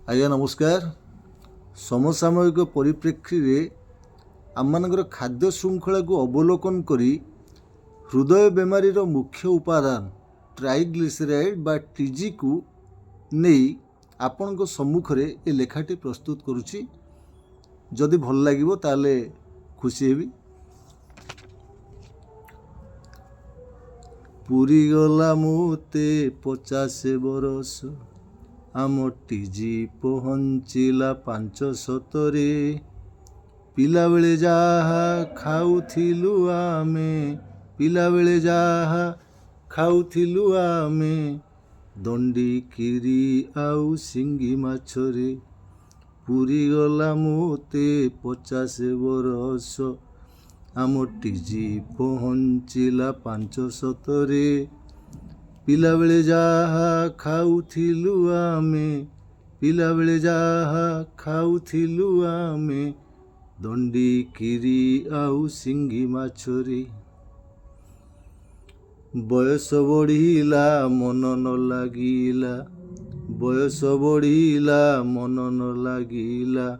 आज्ञा नमस्कार। समसामयिक परिप्रेक्षी में आम खाद्य श्रृंखला को अवलोकन करी हृदय बेमारी मुख्य उपादान ट्राइग्लिसराइड बा टीजी को नहीं आपण सम्मुखें ये लेखाटी प्रस्तुत करुच्ची। जदि भल लगे ताले खुशी हेबी। पूरी गला मोते 50 बरस आम टीजी पहुँचला 500 पिला बेले जाहा खाउथिलु आमे पिला बेले जाहा खाउथिलु आमे दंडी किरी आउ सिंगी माछरे। पूरी गला मोते 50 बरस आम टीजी पहुँचला 500 पिला बेले जाहा खाउथिलु आमे पिला बेले जाहा खाउथिलु आमे दंडी किरी आउ सिंगी माछरे। बयस बढ़िला मन न लागिला बयस बढ़िला मन न लागिला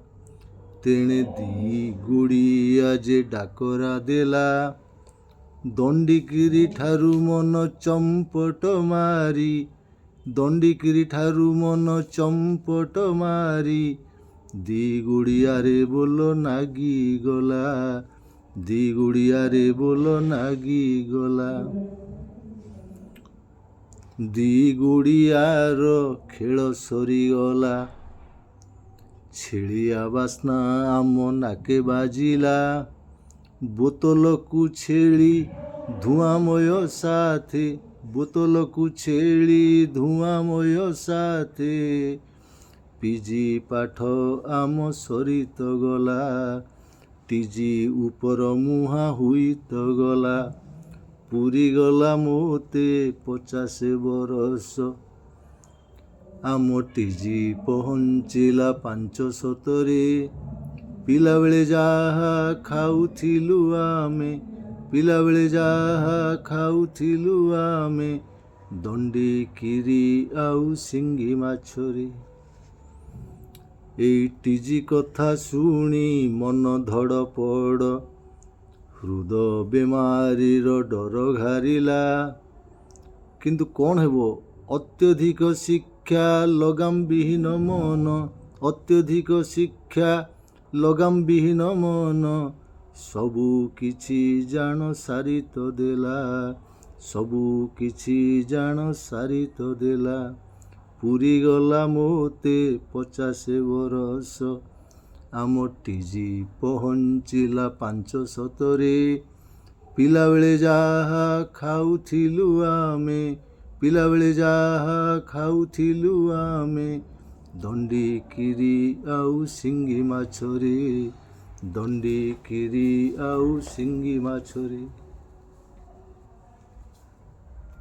तेणे दी गुड़िया जे डाकरा देला दंडिकिरी ठारू मन चंपट मारी दंडिकिरी ठारू मन चंपट मारी दी गुड़िया रे बोलो नागी गला दी गुड़िया रे बोलो नागी गला। दी गुड़ियार खेल सरीगला छेड़िया बास्ना आम नाके बाजिला बोतल को छेड़ी धुआंमय साथे बोतल को छेड़ी धुआंमय साथे पिजी पाठ आम सरित गला टीजी ऊपर मुहा हुईत गला। पूरी गला मोते 50 बरस आम टीजी पहुँचला 500 पिला बेले जाहा खाउथिलु आमे पिला बेले जाहा खाउथिलु आमे दंडी किरी आउ सिंगी माछरे। एई टीजी कथा शुणी मन धड़पड़ हृदय बेमारीर डर घारिला किंतु कौन हेबो अत्यधिक शिक्षा लगाम विहीन मन अत्यधिक शिक्षा लगाम विहीन मन सबू किछि जान सारी तो देला सबू किछि जान सारी तो देला। पूरी गला मोते 50 बरस आम टीजी पहुँचला 500 पिला बेले जाहा खाउथिलु आमे पिला बेले जाहा खाउथिलु आमे दंडी किरी आउ सिंगी माछरे दंडी किरी आउ सिंगी माछरे।